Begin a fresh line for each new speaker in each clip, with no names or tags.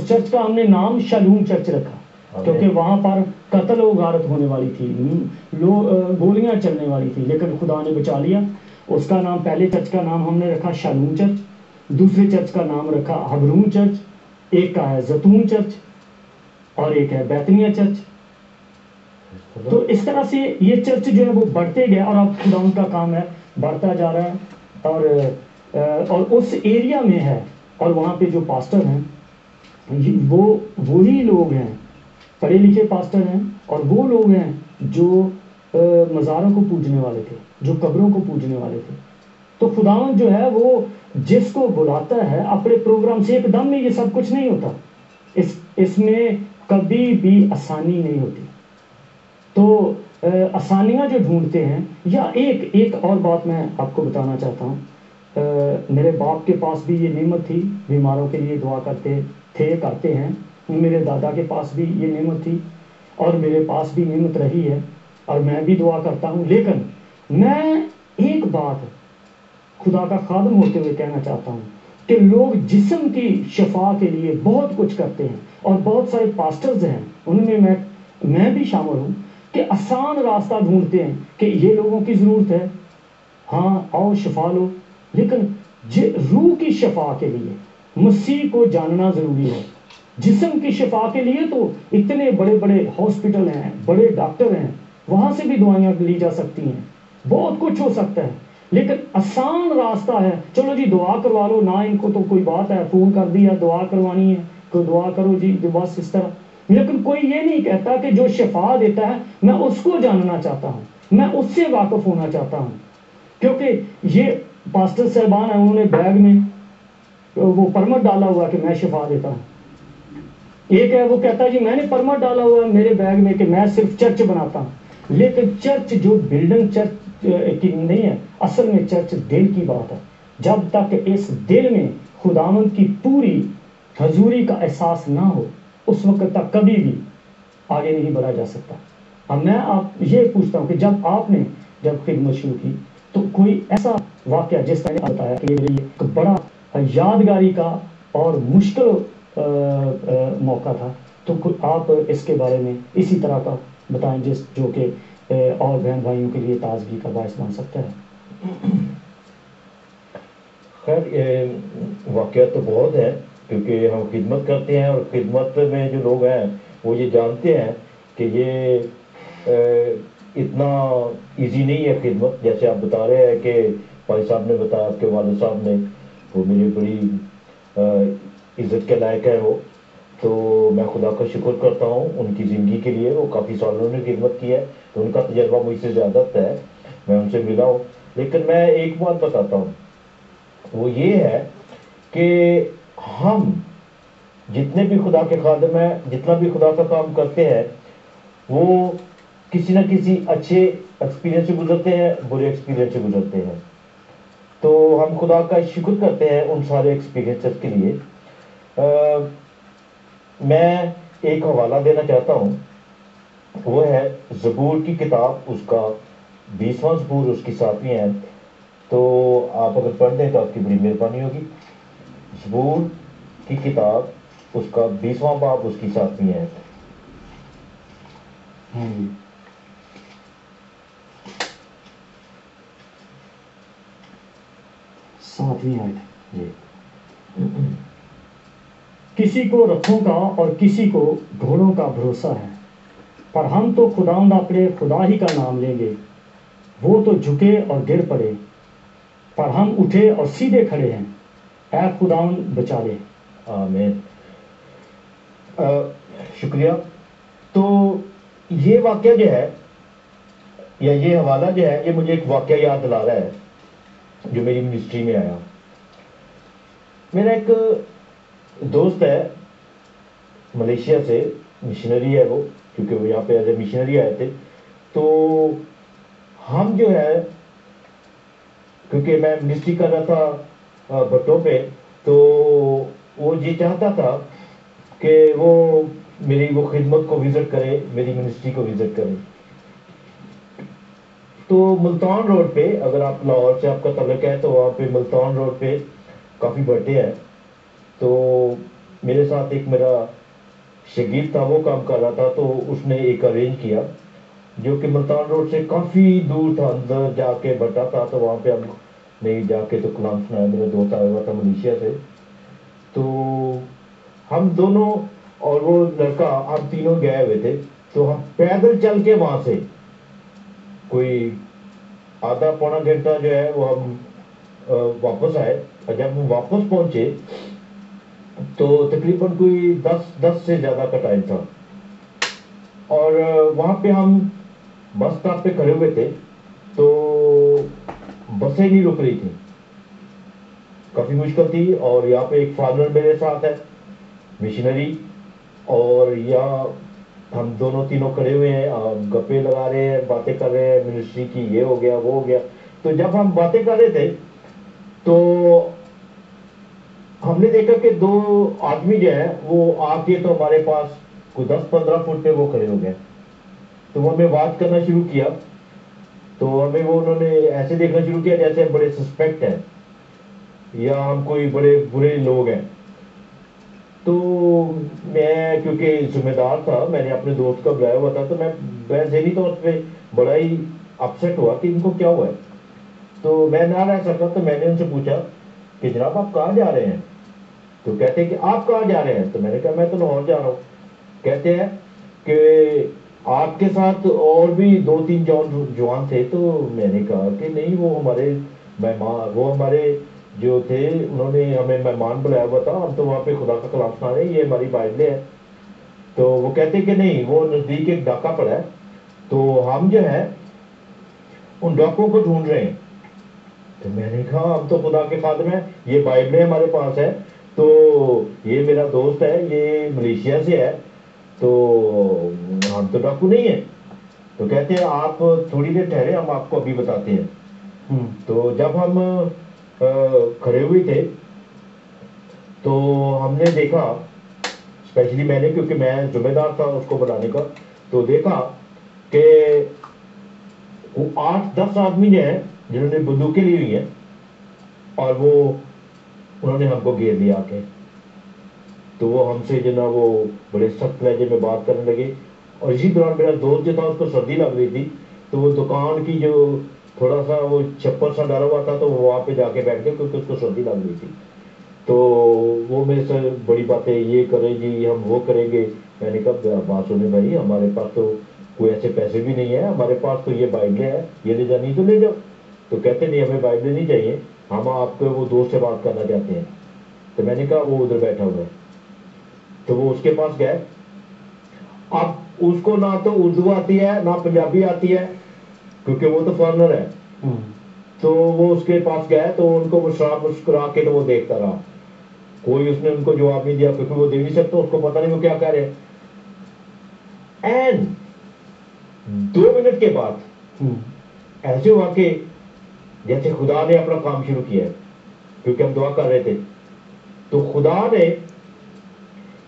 اس church کا ہم نے نام شالوم چرچ رکھا کیونکہ وہاں پر قتل و غارت ہونے والی تھی، گولیاں چلنے والی تھی، لیکن خدا نے بچا لیا۔ اس کا نام، پہلے چرچ کا نام ہم نے رکھا شالوم چرچ، دوسرے چرچ کا نام رکھا حبرون چرچ، ایک کا ہے زیتون چرچ اور ایک ہے بیتنیہ چرچ۔ تو اس طرح سے یہ چرچ جو ہے وہ بڑھتے گئے اور اب خدا ان کا کام ہے بڑھتا جا رہا ہے، اور اس ایریا میں ہے، اور وہاں پہ جو پاسٹر ہیں وہ وہی لوگ ہیں، پڑھے لکھے پاسٹر ہیں، اور وہ لوگ ہیں جو مزاروں کو پوجنے والے تھے، جو قبروں کو پوجنے والے تھے۔ تو خداوند جو ہے وہ جس کو بلاتا ہے اپنے پروگرام سے، ایک دم میں یہ سب کچھ نہیں ہوتا، اس میں کبھی بھی آسانی نہیں ہوتی۔ تو آسانیاں جو ڈھونڈتے ہیں، یا ایک اور بات میں آپ کو بتانا چاہتا ہوں، میرے باپ کے پاس بھی یہ نعمت تھی، بیماروں کے لیے دعا کرتے ہیں، میرے دادا کے پاس بھی یہ نعمت تھی اور میرے پاس بھی نعمت رہی ہے اور میں بھی دعا کرتا ہوں۔ لیکن میں ایک بات خدا کا خادم ہوتے ہوئے کہنا چاہتا ہوں کہ لوگ جسم کی شفا کے لیے بہت کچھ کرتے ہیں، اور بہت سارے پاسٹرز ہیں، ان میں میں بھی شامل ہوں، کہ آسان راستہ ڈھونڈتے ہیں کہ یہ لوگوں کی ضرورت ہے، ہاں آؤ شفا لو، لیکن روح کی شفا کے لیے مسیح کو جاننا ضروری ہے۔ جسم کی شفا کے لیے تو اتنے بڑے بڑے ہاسپٹل ہیں، بڑے ڈاکٹر ہیں، وہاں سے بھی دوائیاں لی جا سکتی ہیں، بہت کچھ ہو سکتا ہے، لیکن آسان راستہ ہے چلو جی دعا کروا لو نا، ان کو تو کوئی بات ہے، فون کر دیا دعا کروانی ہے تو دعا کرو جی، بس اس طرح۔ لیکن کوئی یہ نہیں کہتا کہ جو شفا دیتا ہے میں اس کو جاننا چاہتا ہوں، میں اس سے واقف ہونا چاہتا ہوں، کیونکہ یہ پاسٹر صاحبان ہیں، انہوں نے بیگ میں وہ پرمٹ ڈالا ہوا کہ میں شفا دیتا ہوں۔ ایک ہے وہ کہتا ہے جی میں نے پرمٹ ڈالا ہوا ہے میرے بیگ میں کہ میں صرف چرچ بناتا ہوں، لیکن چرچ جو بلڈنگ چرچ کی نہیں ہے، اصل میں چرچ دل کی بات ہے۔ جب تک اس دل میں خداوند کی پوری حضوری کا احساس نہ ہو، اس وقت تک کبھی بھی آگے نہیں بڑھا جا سکتا۔ اب میں آپ یہ پوچھتا ہوں کہ جب آپ نے خدمت شروع کی تو کوئی ایسا واقعہ جس طرح آتا ہے کہ یہ ایک بڑا یادگاری کا اور مشکل موقع تھا، تو آپ اس کے بارے میں اسی طرح کا بتائیں جو کہ اور بہن بھائیوں کے لیے تازگی کا باعث بن سکتا ہے۔
خیر واقعات تو بہت ہیں، کیونکہ ہم خدمت کرتے ہیں اور خدمت میں جو لوگ ہیں وہ یہ جانتے ہیں کہ یہ اتنا ایزی نہیں ہے خدمت۔ جیسے آپ بتا رہے ہیں کہ بھائی صاحب نے بتایا، آپ کے والد صاحب نے، وہ میری بڑی عزت کے لائق ہے وہ، تو میں خدا کا شکر کرتا ہوں ان کی زندگی کے لیے۔ وہ کافی سالوں نے خدمت کی ہے تو ان کا تجربہ مجھ سے زیادہ ہے، میں ان سے ملا ہوں۔ لیکن میں ایک بات بتاتا ہوں، وہ یہ ہے کہ ہم جتنے بھی خدا کے خادم ہیں، جتنا بھی خدا کا کام کرتے ہیں، وہ کسی نہ کسی اچھے ایکسپیرینس سے گزرتے ہیں، برے ایکسپیرینس سے گزرتے ہیں۔ تو ہم خدا کا شکر کرتے ہیں ان سارے ایکسپیرینسز کے لیے۔ میں ایک حوالہ دینا چاہتا ہوں، وہ ہے زبور کی کتاب، اس کا 20واں زبور، اس کی 7ویں آیت۔ تو آپ اگر پڑھ دیں تو آپ کی بڑی مہربانی ہوگی۔ زبور کی کتاب، اس کا 20واں باب، اس کی 7ویں آیت۔
جی۔ کسی کو رتھوں کا اور کسی کو گھوڑوں کا بھروسہ ہے، پر ہم تو خداوند اپنے خدا ہی کا نام لیں گے۔ وہ تو جھکے اور گر پڑے، پر ہم اٹھے اور سیدھے کھڑے ہیں۔ اے خداوند بچا لے۔
آمین۔ شکریہ۔ تو یہ واقعہ جو ہے، یا یہ حوالہ جو ہے، یہ مجھے ایک واقعہ یاد دلا رہا ہے جو میری منسٹری میں آیا۔ میرا ایک دوست ہے ملیشیا سے، مشنری ہے وہ، کیونکہ وہ یہاں پہ ایز اے مشنری آئے تھے۔ تو ہم جو ہے، کیونکہ میں منسٹری کر رہا تھا بٹوں پہ، تو وہ یہ چاہتا تھا کہ وہ میری وہ خدمت کو وزٹ کرے، میری منسٹری کو وزٹ کرے۔ تو ملتان روڈ پہ، اگر آپ لاہور سے آپ کا تعلق ہے تو وہاں پہ ملتان روڈ پہ کافی برتھڈے ہے۔ تو میرے ساتھ ایک میرا شگیر تھا, وہ کام کر رہا تھا, تو اس نے ایک ارینج کیا جو کہ ملتان روڈ سے کافی دور تھا, اندر جا کے بٹا تھا, تو وہاں پہ ہم نے جا کے تو کلام سنایا. میرا دوست آیا ہوا تھا ملیشیا سے, تو ہم دونوں اور وہ لڑکا ہم تینوں گئے ہوئے تھے. تو ہم پیدل چل کے وہاں سے کوئی آدھا پونا گھنٹہ جو ہے وہ ہم واپس آئے. اور جب ہم واپس پہنچے تو تقریباً کوئی 10 سے زیادہ کا ٹائم تھا, اور وہاں پہ ہم بس اسٹاپ پہ کھڑے ہوئے تھے, تو بسیں نہیں رک رہی تھیں, کافی مشکل تھی. اور یہاں پہ ایک فارمر میرے ساتھ ہے, مشنری, اور یہاں ہم دونوں تینوں کھڑے ہوئے ہیں, گپے لگا رہے ہیں, باتیں کر رہے ہیں منسٹری کی, یہ ہو گیا وہ ہو گیا. تو جب ہم باتیں کر رہے تھے تو ہم نے دیکھا کہ 2 آدمی جو ہے وہ آ کے تو ہمارے پاس کوئی 10-15 فٹ پہ وہ کھڑے ہو گئے. تو وہ ہمیں بات کرنا شروع کیا, تو ہمیں وہ انہوں نے ایسے دیکھنا شروع کیا جیسے ہم بڑے سسپیکٹ ہیں یا ہم کوئی بڑے برے لوگ ہیں. تو میں کیونکہ ذمہ دار تھا, میں نے اپنے دوست کا بلایا ہوا تھا, تو میں ذہنی طور پہ بڑا ہی اپسیٹ ہوا کہ ان کو کیا ہوا ہے. تو میں نہ رہ سکا, تو میں نے ان سے پوچھا کہ جناب آپ کہاں جا رہے ہیں؟ تو کہتے ہیں کہ آپ کہاں جا رہے ہیں؟ تو میں نے کہا میں تو لاہور جا رہا ہوں. کہتے ہیں کہ آپ کے ساتھ اور بھی 2-3 جوان تھے. تو میں نے کہا کہ نہیں, وہ ہمارے مہمان, وہ ہمارے جو تھے, انہوں نے ہمیں مہمان بلایا ہوا تھا, ہم تو وہاں پہ خدا کا کلام سنا رہے ہیں, یہ ہماری بائبلیں ہے. تو وہ کہتے کہ نہیں, وہ نزدیک ایک ڈاکہ پڑا ہے, تو ہم جو ہے ان ڈاکوں کو ڈھونڈ رہے ہیں. تو میں نے کہا ہم تو خدا کے خادم ہیں, یہ بائبلیں ہمارے پاس ہے, تو یہ میرا دوست ہے, یہ ملیشیا سے ہے, تو ہم تو ڈاکو نہیں ہیں. تو کہتے ہیں آپ تھوڑی دیر ٹھہرے, ہم آپ کو ابھی بتاتے ہیں. تو جب ہم کھڑے ہوئے تھے تو ہم نے دیکھا, اسپیشلی میں نے, کیونکہ میں ذمہ دار تھا اس کو بنانے کا, تو دیکھا کہ وہ 8-10 آدمی جو ہیں جنہوں نے بندوقیں لی ہوئی ہیں, اور وہ انہوں نے ہم کو گھیر لیا آ کے. تو وہ ہم سے جو نا وہ بڑے سخت لہجے میں بات کرنے لگے. اور اسی دوران میرا دوست جو تھا اس کو سردی لگ رہی تھی, تو وہ دکان کی جو تھوڑا سا وہ چھپر سا ڈالا ہوا تھا, تو وہ وہاں پہ جا کے بیٹھ گیا کیونکہ اس کو سردی لگ رہی تھی. تو وہ میرے سے بڑی باتیں, یہ کریں جی, ہم وہ کریں گے. میں نے کہا بات سنیں بھائی, ہمارے پاس تو کوئی ایسے پیسے بھی نہیں ہیں, ہمارے پاس تو یہ بائبلیں ہیں, یہ لے جانی تو لے جاؤ. تو کہتے نہیں, ہمیں بائبلیں نہیں چاہیے, ہم آپ کے وہ دوست سے بات کرنا چاہتے ہیں. تو میں نے کہا وہ ادھر بیٹھا ہوا ہے. تو وہ اس کے پاس گئے. اب اس کو نہ تو اردو آتی ہے نہ پنجابی آتی ہے, کیونکہ وہ تو فارنر ہے. تو وہ اس کے پاس گئے, تو ان کو مسکرا کے تو وہ دیکھتا رہا. کوئی اس نے ان کو جواب نہیں دیا, کیونکہ وہ دے نہیں سکتا, اس کو پتہ نہیں وہ کیا کہہ رہے. اینڈ 2 منٹ کے بعد ایسے ہوا کہ جیسے خدا نے اپنا کام شروع کیا ہے, کیونکہ ہم دعا کر رہے تھے. تو خدا نے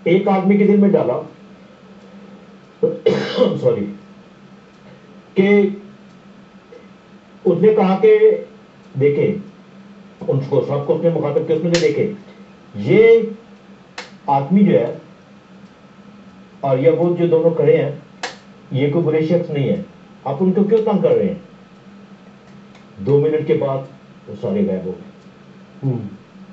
ایک آدمی کے دل میں ڈالا, سوری, کہ اس نے کہا کہ دیکھیں, ان کو سب کو اس نے مخاطب کیا, اس نے دیکھے یہ آدمی جو ہے اور یہ وہ جو دونوں کھڑے ہیں, یہ کوئی برے شخص نہیں ہے, آپ ان کو کیوں تنگ کر رہے ہیں؟ 2 منٹ کے بعد وہ سارے غائب ہو گئے.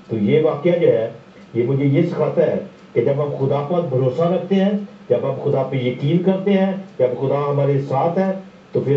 تو یہ واقعہ جو ہے یہ مجھے یہ سکھاتا ہے کہ جب ہم خدا پر بھروسہ رکھتے ہیں, جب ہم خدا پہ یقین کرتے ہیں, جب خدا ہمارے ساتھ ہے, تو پھر